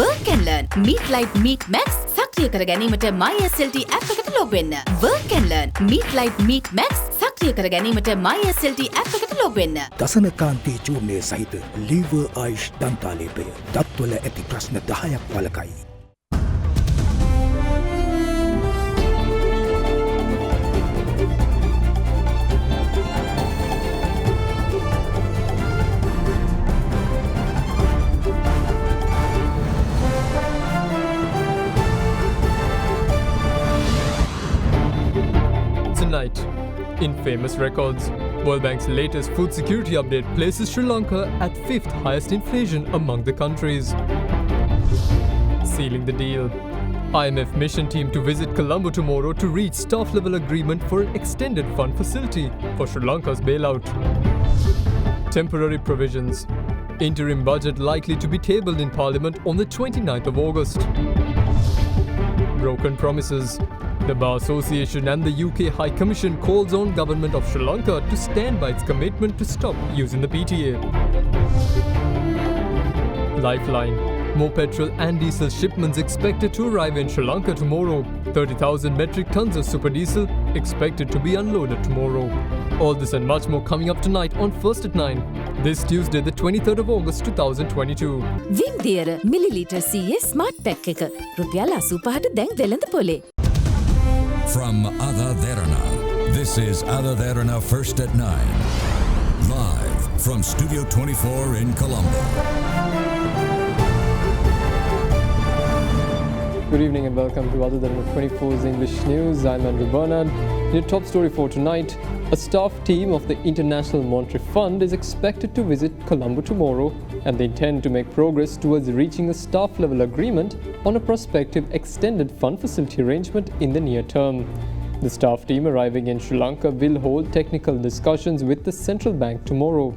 Work and learn. Meet Light Meet Max. සක්‍රිය කර ගැනීමට MySLT app එකට log වෙන්න. Work and learn. Meet Light Meet Max. සක්‍රිය කර ගැනීමට MySLT app එකට log වෙන්න. දසනකාන්තී චූර්ණය සහිත ලීවර් ආයුෂ් දන්තාලේපය දත්වල ඇති ප්‍රශ්න 10ක් වළකයි. Tonight, in famous records, World Bank's latest food security update places Sri Lanka at 5th highest inflation among the countries. Sealing the deal. IMF mission team to visit Colombo tomorrow to reach staff-level agreement for extended fund facility for Sri Lanka's bailout. Temporary provisions. Interim budget likely to be tabled in Parliament on the 29th of August. Broken promises. The Bar Association and the UK High Commission calls on Government of Sri Lanka to stand by its commitment to stop using the PTA. Lifeline. More petrol and diesel shipments expected to arrive in Sri Lanka tomorrow. 30,000 metric tons of super diesel expected to be unloaded tomorrow. All this and much more coming up tonight on First at 9. This Tuesday, the 23rd of August 2022. Vim Deera milliliter CA Smart Pack එක රුපියල් 85ට දැන් වෙළඳ පොලේ. From AdaDerana, this is AdaDerana First at 9. Live from Studio 24 in Colombo. Good evening and welcome to AdaDerana 24's English News. I'm Andrew Bernard. In your top story for tonight, a staff team of the International Monetary Fund is expected to visit Colombo tomorrow, and they intend to make progress towards reaching a staff-level agreement on a prospective extended fund facility arrangement in the near term. The staff team arriving in Sri Lanka will hold technical discussions with the central bank tomorrow.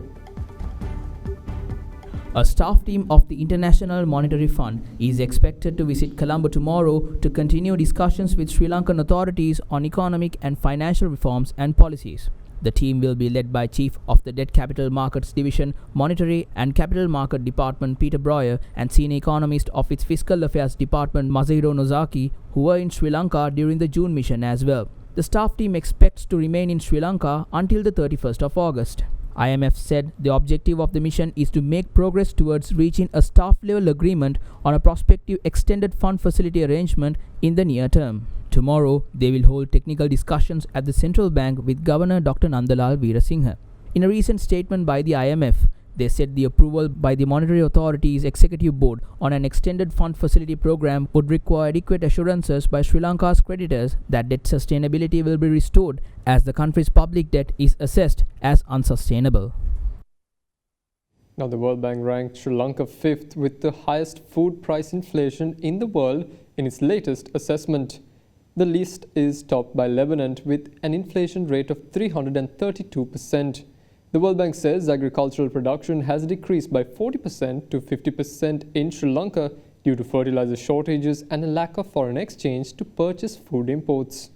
A staff team of the International Monetary Fund is expected to visit Colombo tomorrow to continue discussions with Sri Lankan authorities on economic and financial reforms and policies. The team will be led by Chief of the Debt Capital Markets Division, Monetary and Capital Market Department Peter Breuer and Senior Economist of its Fiscal Affairs Department Masahiro Nozaki, who were in Sri Lanka during the June mission as well. The staff team expects to remain in Sri Lanka until the 31st of August. IMF said the objective of the mission is to make progress towards reaching a staff-level agreement on a prospective extended fund facility arrangement in the near term. Tomorrow, they will hold technical discussions at the central bank with Governor Dr. Nandalal Veerasinghe. In a recent statement by the IMF, they said the approval by the Monetary Authority's Executive Board on an extended fund facility program would require adequate assurances by Sri Lanka's creditors that debt sustainability will be restored as the country's public debt is assessed as unsustainable. Now, the World Bank ranked Sri Lanka 5th with the highest food price inflation in the world in its latest assessment. The list is topped by Lebanon with an inflation rate of 332%. The World Bank says agricultural production has decreased by 40% to 50% in Sri Lanka due to fertilizer shortages and a lack of foreign exchange to purchase food imports.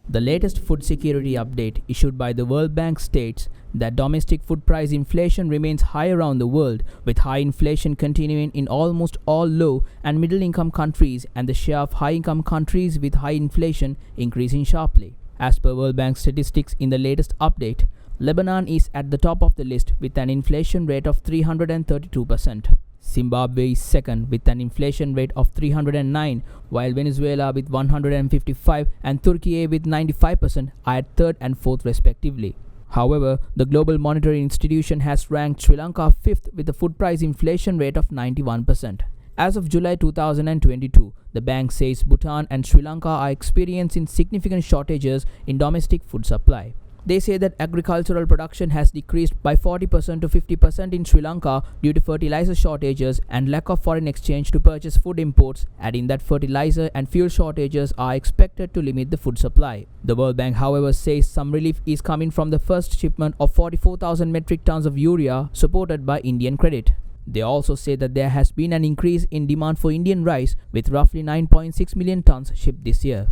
The latest food security update issued by the World Bank states that domestic food price inflation remains high around the world, with high inflation continuing in almost all low and middle income countries and the share of high income countries with high inflation increasing sharply. As per World Bank statistics in the latest update, Lebanon is at the top of the list with an inflation rate of 332%. Zimbabwe is second with an inflation rate of 309, while Venezuela with 155 and Turkey with 95% are at third and fourth respectively. However, the Global Monetary Institution has ranked Sri Lanka 5th with a food price inflation rate of 91%. As of July 2022, the bank says Bhutan and Sri Lanka are experiencing significant shortages in domestic food supply. They say that agricultural production has decreased by 40% to 50% in Sri Lanka due to fertilizer shortages and lack of foreign exchange to purchase food imports, adding that fertilizer and fuel shortages are expected to limit the food supply. The World Bank, however, says some relief is coming from the first shipment of 44,000 metric tons of urea supported by Indian credit. They also say that there has been an increase in demand for Indian rice with roughly 9.6 million tons shipped this year.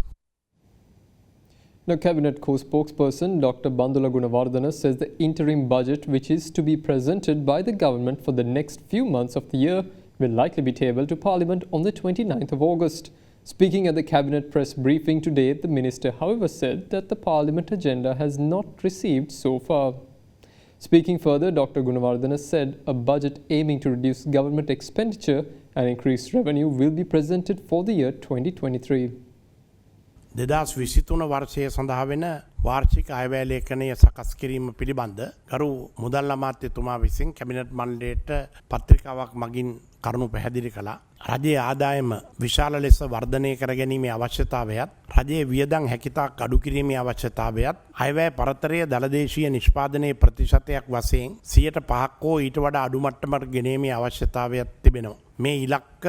Now, Cabinet co-spokesperson Dr. Bandula Gunawardena says the interim budget, which is to be presented by the government for the next few months of the year, will likely be tabled to Parliament on the 29th of August. Speaking at the Cabinet press briefing today, the Minister, however, said that the Parliament agenda has not received so far. Speaking further, Dr. Gunawardena said a budget aiming to reduce government expenditure and increase revenue will be presented for the year 2023. 2023 වර්ෂයේ සඳහා වෙන වාර්ෂික අයවැය ලේඛනය සකස් කිරීම පිළිබඳ ගරු මුදල් අමාත්‍යතුමා විසින් cabinet මණ්ඩලයට පත්‍රිකාවක් මගින් කරුණු පැහැදිලි කළා. රජයේ ආදායම විශාල ලෙස වර්ධනය කර ගැනීමේ අවශ්‍යතාවයත් රජයේ වියදම් හැකිතාක් අඩු කිරීමේ අවශ්‍යතාවයත් අයවැය පරතරය දළදේශීය නිෂ්පාදනයේ ප්‍රතිශතයක් වශයෙන් 5% හෝ ඊට වඩා අඩු මට්ටමකට ගෙනීමේ අවශ්‍යතාවයක් තිබෙනවා. මේ ඉලක්ක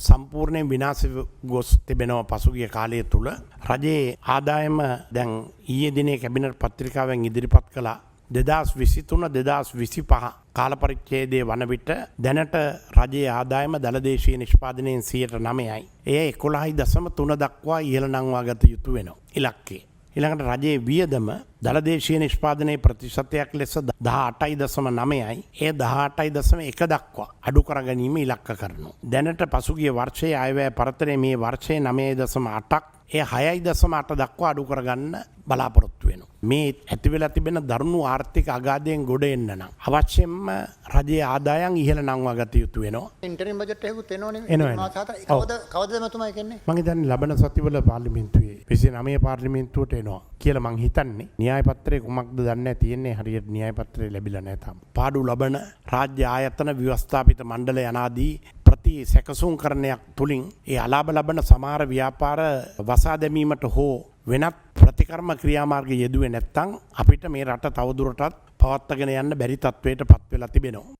සම්පූර්ණයෙන් විනාශ ගොස් තිබෙනවා පසුගිය කාලය තුල. රජයේ ආදායම දැන් ඊයේ දිනේ කැබිනට් පත්‍රිකාවෙන් ඉදිරිපත් කළා 2023-2025 කාල පරිච්ඡේදයේ වන විට දැනට රජයේ ආදායම දළදේශීය නිෂ්පාදනයෙන් 9%යි. එය 11.3 දක්වා ඉහළ නංවා ගත යුතු වෙනවා ඉලක්කය. ඊළඟට රජයේ වියදම දළදේශීය නිෂ්පාදනයේ ප්‍රතිශතයක් ලෙස 18.9යි. ඒ 18.1 දක්වා අඩු කර ගැනීම ඉලක්ක කරනවා. දැනට පසුගිය වර්ෂයේ අයවැය පරතරය මේ වර්ෂයේ 9.8ක් ඒ 6.8 දක්වා අඩු කරගන්න බලාපොරොත්තු වෙනවා. මේ ඇති වෙලා තිබෙන දරුණු ආර්ථික අගාධයෙන් ගොඩ එන්න නම් අවශ්‍යයෙන්ම රජයේ ආදායම් ඉහළ නංවා ගත යුතු වෙනවා. ඉන්ටරිම් බජට් එකකුත් එනවනේ. කවදද මතුමයි කියන්නේ? මම හිතන්නේ ලබන සතිවල පාර්ලිමේන්තුවේ 29 පාර්ලිමේන්තුවට එනවා කියලා මං හිතන්නේ. න්‍යාය පත්‍රයේ කුමක්ද දන්නේ නැහැ තියෙන්නේ හරියට න්‍යාය පත්‍රය ලැබිලා නැහැ තාම. පාඩු ලබන රාජ්‍ය ආයතන ව්‍යවස්ථාපිත මණ්ඩල යනාදී ප්‍රති සැකසුම් කරණයක් තුලින් ඒ අලාභ ලබන සමහර ව්‍යාපාර වසා දැමීමට හෝ වෙනත් ප්‍රතිකර්ම ක්‍රියාමාර්ග යෙදුවේ නැත්නම් අපිට මේ රට තවදුරටත් පවත්වාගෙන යන්න බැරි තත්වයට පත් වෙලා තිබෙනවා.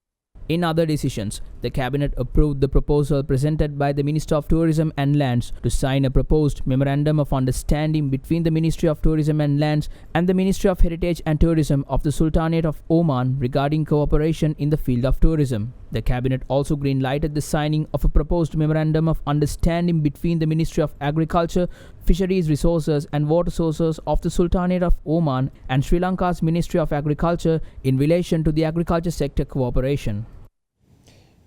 In other decisions, the Cabinet approved the proposal presented by the Minister of Tourism and Lands to sign a proposed Memorandum of Understanding between the Ministry of Tourism and Lands and the Ministry of Heritage and Tourism of the Sultanate of Oman regarding cooperation in the field of tourism. The Cabinet also green-lighted the signing of a proposed Memorandum of Understanding between the Ministry of Agriculture, Fisheries Resources and Water Sources of the Sultanate of Oman and Sri Lanka's Ministry of Agriculture in relation to the agriculture sector cooperation.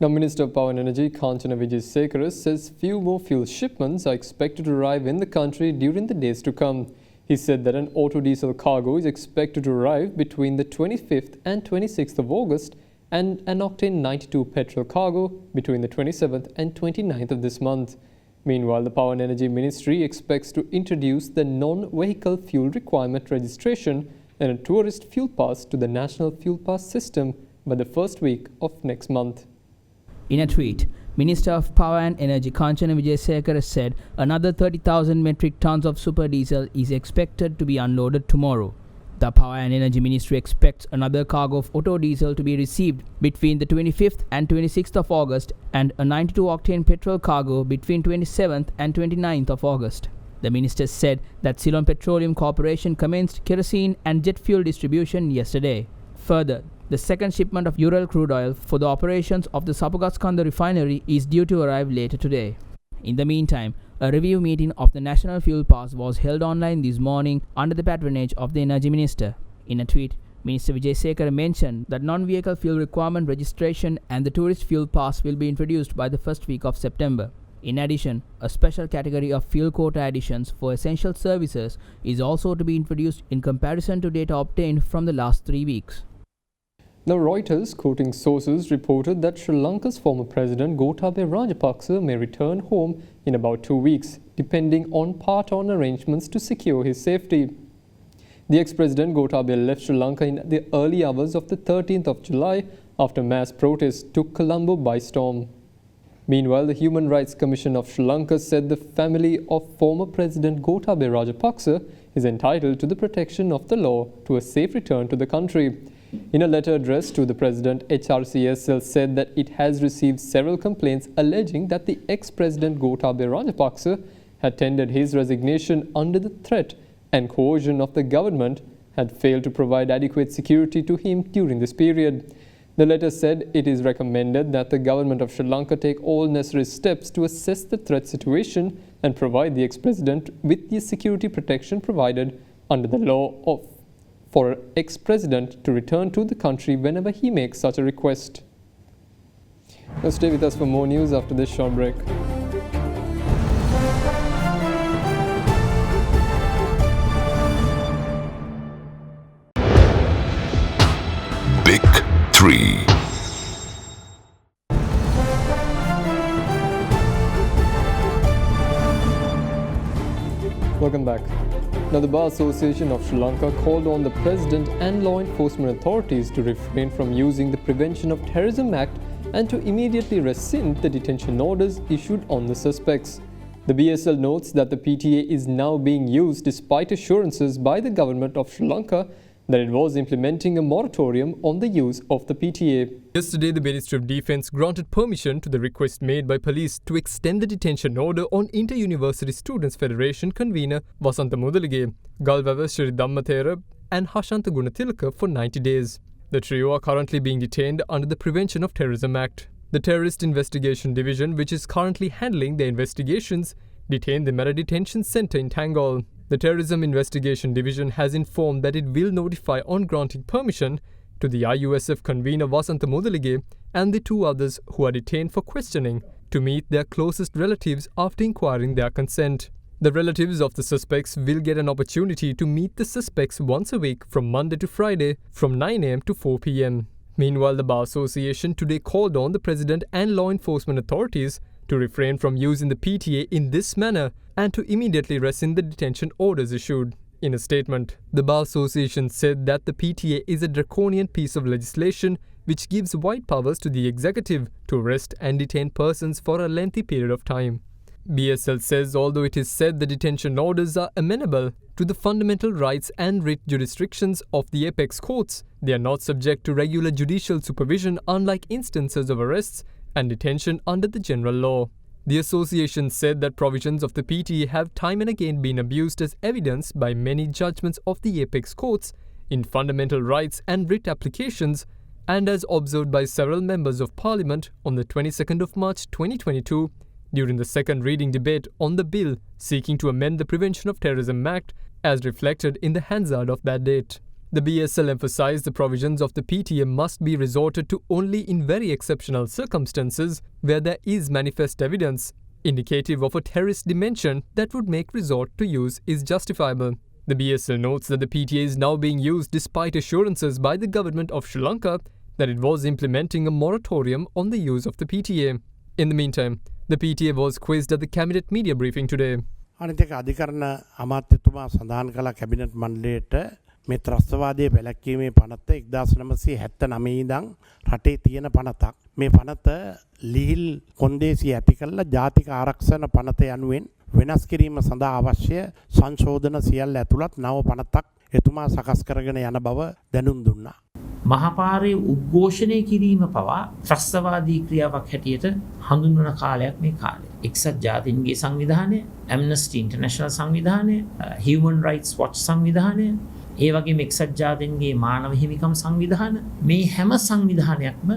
Now, Minister of Power and Energy Kanchana Wijesekara says few more fuel shipments are expected to arrive in the country during the days to come. He said that an auto diesel cargo is expected to arrive between the 25th and 26th of August and an octane 92 petrol cargo between the 27th and 29th of this month. Meanwhile, the Power and Energy Ministry expects to introduce the non-vehicle fuel requirement registration and a tourist fuel pass to the National Fuel Pass system by the first week of next month. In a tweet, Minister of Power and Energy Kanchana Wijesekara said another 30,000 metric tons of super diesel is expected to be unloaded tomorrow. The Power and Energy Ministry expects another cargo of auto diesel to be received between the 25th and 26th of August and a 92-octane petrol cargo between 27th and 29th of August. The minister said that Ceylon Petroleum Corporation commenced kerosene and jet fuel distribution yesterday. Further, the second shipment of Ural crude oil for the operations of the Sapagaskanda refinery is due to arrive later today. In the meantime, a review meeting of the National Fuel Pass was held online this morning under the patronage of the Energy Minister. In a tweet, Minister Wijesekara mentioned that non-vehicle fuel requirement registration and the tourist fuel pass will be introduced by the first week of September. In addition, a special category of fuel quota additions for essential services is also to be introduced in comparison to data obtained from the last 3 weeks. Now, Reuters, quoting sources, reported that Sri Lanka's former president Gotabaya Rajapaksa may return home in about 2 weeks, depending on part-on arrangements to secure his safety. The ex-president Gotabaya left Sri Lanka in the early hours of the 13th of July after mass protests took Colombo by storm. Meanwhile, the Human Rights Commission of Sri Lanka said the family of former President Gotabaya Rajapaksa is entitled to the protection of the law to a safe return to the country. In a letter addressed to the President, HRCSL said that it has received several complaints alleging that the ex-president Gotabaya Rajapaksa had tendered his resignation under the threat and coercion of the government, had failed to provide adequate security to him during this period. The letter said it is recommended that the government of Sri Lanka take all necessary steps to assess the threat situation and provide the ex-president with the security protection provided under the law for ex-president to return to the country whenever he makes such a request. Now stay with us for more news after this short break. Big 3. Welcome back. Now, the Bar Association of Sri Lanka called on the President and law enforcement authorities to refrain from using the Prevention of Terrorism Act and to immediately rescind the detention orders issued on the suspects. The BSL notes that the PTA is now being used despite assurances by the government of Sri Lanka that it was implementing a moratorium on the use of the PTA. Yesterday, the Ministry of Defence granted permission to the request made by police to extend the detention order on Inter-University Students' Federation convener Wasantha Mudalige, Galwawa Shri Dhammathera and Hashantha Gunathilaka for 90 days. The trio are currently being detained under the Prevention of Terrorism Act. The Terrorist Investigation Division, which is currently handling the investigations, detained them at a detention centre in Tangol. The Terrorism Investigation Division has informed that it will notify on granting permission to the IUSF convener Wasantha Mudalige and the two others who are detained for questioning to meet their closest relatives after inquiring their consent. The relatives of the suspects will get an opportunity to meet the suspects once a week from Monday to Friday from 9 am to 4 pm. Meanwhile, the Bar Association today called on the President and law enforcement authorities to refrain from using the PTA in this manner and to immediately rescind the detention orders issued. In a statement, the Bar Association said that the PTA is a draconian piece of legislation which gives wide powers to the executive to arrest and detain persons for a lengthy period of time. BSL says although it is said the detention orders are amenable to the fundamental rights and writ jurisdictions of the apex courts, they are not subject to regular judicial supervision unlike instances of arrests and detention under the general law. The association said that provisions of the PTA have time and again been abused as evidenced by many judgments of the apex courts in fundamental rights and writ applications and as observed by several members of Parliament on the 22nd of March 2022 during the second reading debate on the bill seeking to amend the Prevention of Terrorism Act as reflected in the Hansard of that date. The BSL emphasized the provisions of the PTA must be resorted to only in very exceptional circumstances where there is manifest evidence indicative of a terrorist dimension that would make resort to use is justifiable. The BSL notes that the PTA is now being used despite assurances by the government of Sri Lanka that it was implementing a moratorium on the use of the PTA. In the meantime, the PTA was quizzed at the cabinet media briefing today. අනිත් එක අධිකරණ අමාත්‍යතුමා සඳහන් කළ cabinet මණ්ඩලයට මේ ත්‍රස්තවාදයේ වැළැක්වීමේ පනත 1979 ඉඳන් රටේ තියෙන පනතක්. මේ පනත ලිහිල් කොන්දේසි ඇති කළා ජාතික ආරක්ෂණ පනත යනුවෙන් වෙනස් කිරීම සඳහා අවශ්‍ය සංශෝධන සියල්ල ඇතුළත් නව පනතක් එතුමා සකස් කරගෙන යන බව දැනුම් දුන්නා. මහපාරේ උද්ඝෝෂණය කිරීම පවා ත්‍රස්තවාදී ක්‍රියාවක් හැටියට හඳුන්වන කාලයක් මේ කාලය. එක්සත් ජාතීන්ගේ සංවිධානය, ඇම්නස්ටි ඉන්ටර්නැෂනල් සංවිධානය, හියුමන් රයිට්ස් වොච් සංවිධානය, ඒ වගේම එක්සත් ජාතීන්ගේ මානව හිමිකම් සංවිධාන මේ හැම සංවිධානයක්ම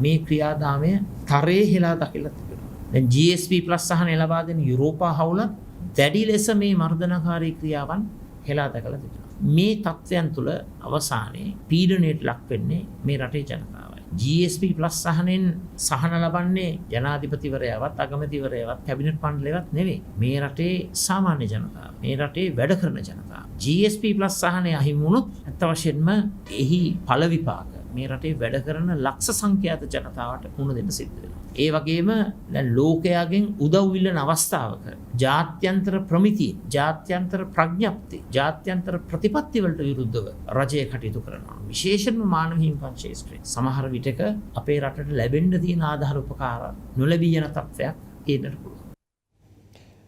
මේ ක්‍රියාදාමය තරයේ හෙලා දකිලා තිබෙනවා. දැන් GSP+ සහනය ලබා දෙන යුරෝපා හවුලත් දැඩි ලෙස මේ මර්ධනකාරී ක්‍රියාවන් හෙලා දකලා තිබෙනවා. මේ තත්ත්වයන් තුළ අවසානයේ පීඩනයට ලක් වෙන්නේ මේ රටේ ජනතාවයි. GSP+ සහනෙන් සහන ලබන්නේ ජනාධිපතිවරයාවත් අගමැතිවරයාවත් කැබිනට් මණ්ඩලයවත් නෙවෙයි. මේ රටේ සාමාන්‍ය ජනතාව. මේ රටේ වැඩ කරන ජනතාව. GSP+ සහනය අහිමි වුණොත් අත් වශයෙන්ම එහි ඵල විපාක මේ රටේ වැඩ කරන ලක්ෂ සංඛ්‍යාත ජනතාවට මුහුණ දෙන්න සිද්ධ වෙනවා. ඒ වගේම දැන් ලෝකයාගෙන් උදව් ඉල්ලන අවස්ථාවක ජාත්‍යන්තර ප්‍රමිතිය, ජාත්‍යන්තර ප්‍රඥප්ති, ජාත්‍යන්තර ප්‍රතිපත්ති වලට විරුද්ධව රජය කටයුතු කරනවා. විශේෂයෙන්ම මානව හිමිකම් ක්ෂේත්‍රයේ සමහර විටක අපේ රටට ලැබෙන්න තියෙන ආධාර උපකාර නොලැබී යන තත්ත්වයක් ඒකට පුළුවන්.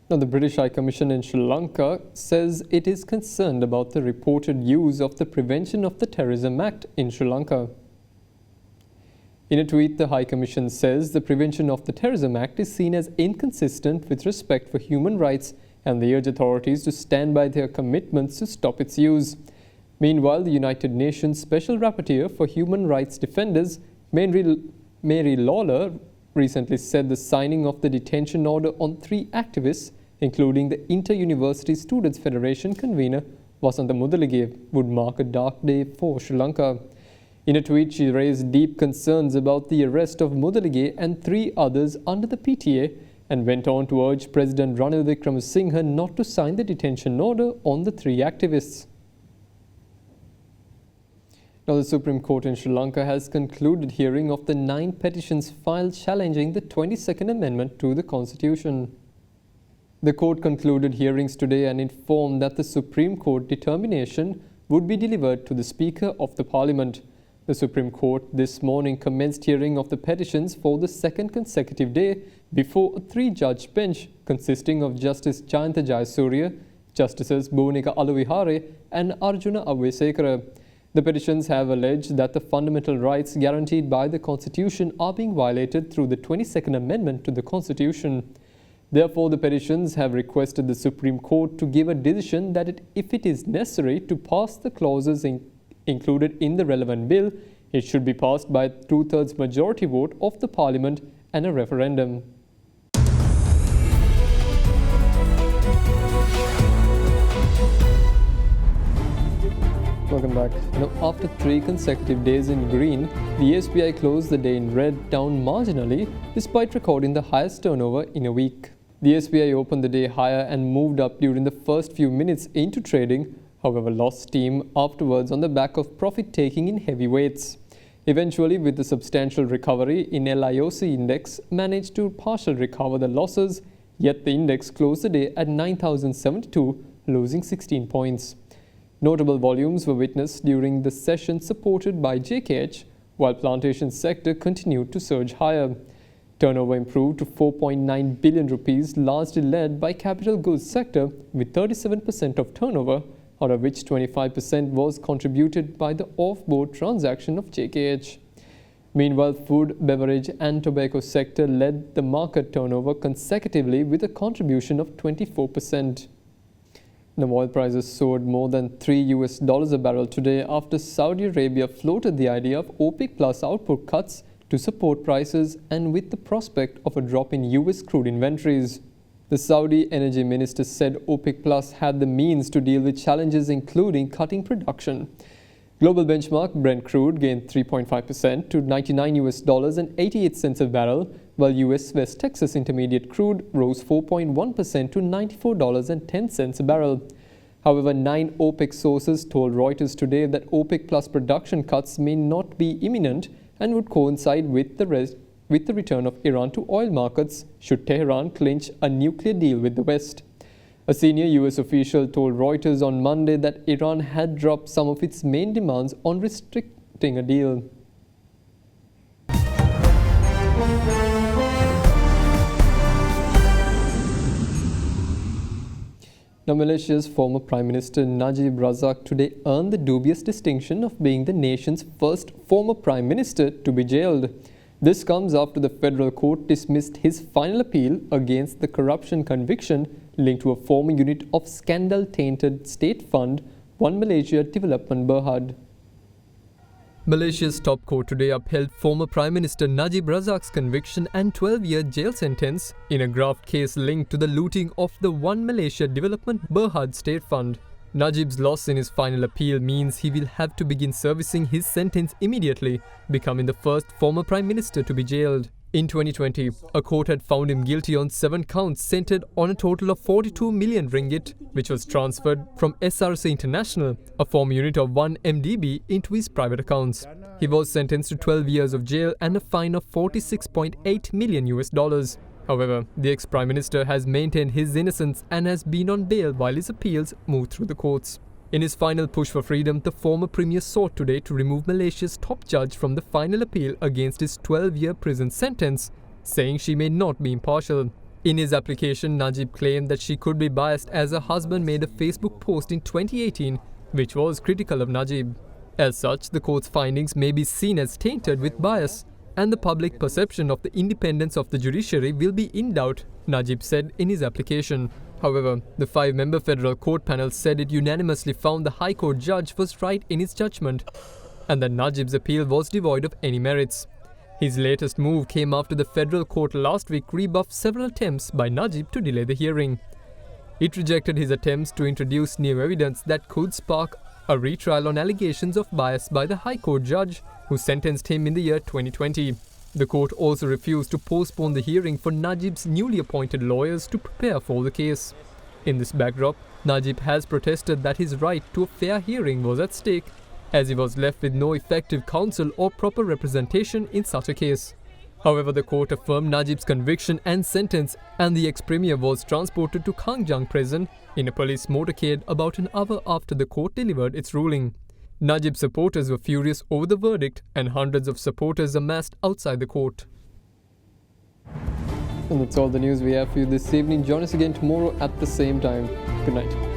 Now, the British High Commission in Sri Lanka says it is concerned about the reported use of the Prevention of the Terrorism Act in Sri Lanka. In a tweet, the High Commission says the Prevention of the Terrorism Act is seen as inconsistent with respect for human rights and they urge authorities to stand by their commitments to stop its use. Meanwhile, the United Nations Special Rapporteur for Human Rights Defenders, Mary Lawler, recently said the signing of the detention order on 3 activists, including the Inter-University Students' Federation convener Wasantha Mudalige, would mark a dark day for Sri Lanka. In a tweet, she raised deep concerns about the arrest of Mudalige and 3 others under the PTA and went on to urge President Ranil Wickremesinghe not to sign the detention order on the 3 activists. Now, the Supreme Court in Sri Lanka has concluded hearing of the 9 petitions filed challenging the 22nd Amendment to the Constitution. The court concluded hearings today and informed that the Supreme Court determination would be delivered to the Speaker of the Parliament. The Supreme Court this morning commenced hearing of the petitions for the 2nd consecutive day before a 3-judge bench consisting of Justice Jayantha Jayasuriya, Justices Bhunika Aluvihare and Arjuna Awesekara. The petitions have alleged that the fundamental rights guaranteed by the Constitution are being violated through the 22nd Amendment to the Constitution. Therefore, the petitions have requested the Supreme Court to give a decision that if it is necessary to pass the clauses included in the relevant bill, it should be passed by a 2/3 majority vote of the Parliament and a referendum. Welcome back. Now, after 3 consecutive days in green, the SBI closed the day in red, down marginally, despite recording the highest turnover in a week. The SBI opened the day higher and moved up during the first few minutes into trading, however lost steam afterwards on the back of profit-taking in heavyweights. Eventually, with the substantial recovery in LIOC index, managed to partially recover the losses, yet the index closed the day at 9,072, losing 16 points. Notable volumes were witnessed during the session supported by JKH, while plantation sector continued to surge higher. Turnover improved to 4.9 billion rupees, largely led by capital goods sector with 37% of turnover, out of which 25% was contributed by the off-board transaction of JKH. Meanwhile, food, beverage and tobacco sector led the market turnover consecutively with a contribution of 24%. Now, oil prices soared more than $3 a barrel today after Saudi Arabia floated the idea of OPEC Plus output cuts to support prices and with the prospect of a drop in US crude inventories. The Saudi energy minister said OPEC Plus had the means to deal with challenges including cutting production. Global benchmark Brent crude gained 3.5% to $99.88 a barrel, while US West Texas Intermediate crude rose 4.1% to $94.10 a barrel. However, 9 OPEC sources told Reuters today that OPEC Plus production cuts may not be imminent and would coincide with the return of Iran to oil markets should Tehran clinch a nuclear deal with the West. A senior US official told Reuters on Monday that Iran had dropped some of its main demands on restricting a deal. Now, Malaysia's former Prime Minister Najib Razak today earned the dubious distinction of being the nation's first former Prime Minister to be jailed. This comes after the federal court dismissed his final appeal against the corruption conviction linked to a former unit of scandal-tainted state fund, One Malaysia Development Berhad. Malaysia's top court today upheld former Prime Minister Najib Razak's conviction and 12-year jail sentence in a graft case linked to the looting of the One Malaysia Development Berhad State Fund. Najib's loss in his final appeal means he will have to begin servicing his sentence immediately, becoming the first former Prime Minister to be jailed. In 2020, a court had found him guilty on 7 counts centered on a total of 42 million ringgit, which was transferred from SRC International, a former unit of 1MDB, into his private accounts. He was sentenced to 12 years of jail and a fine of $46.8 million. However, the ex-Prime Minister has maintained his innocence and has been on bail while his appeals move through the courts. In his final push for freedom, the former Premier sought today to remove Malaysia's top judge from the final appeal against his 12-year prison sentence, saying she may not be impartial. In his application, Najib claimed that she could be biased as her husband made a Facebook post in 2018, which was critical of Najib. As such, the court's findings may be seen as tainted with bias, and the public perception of the independence of the judiciary will be in doubt, Najib said in his application. However, the 5-member federal court panel said it unanimously found the High Court judge was right in his judgment, and that Najib's appeal was devoid of any merits. His latest move came after the federal court last week rebuffed several attempts by Najib to delay the hearing. It rejected his attempts to introduce new evidence that could spark a retrial on allegations of bias by the High Court judge who sentenced him in the year 2020. The court also refused to postpone the hearing for Najib's newly appointed lawyers to prepare for the case. In this backdrop, Najib has protested that his right to a fair hearing was at stake, as he was left with no effective counsel or proper representation in such a case. However, the court affirmed Najib's conviction and sentence, and the ex-premier was transported to Kangjang prison in a police motorcade about an hour after the court delivered its ruling. Najib's supporters were furious over the verdict, and hundreds of supporters amassed outside the court. And that's all the news we have for you this evening. Join us again tomorrow at the same time. Good night.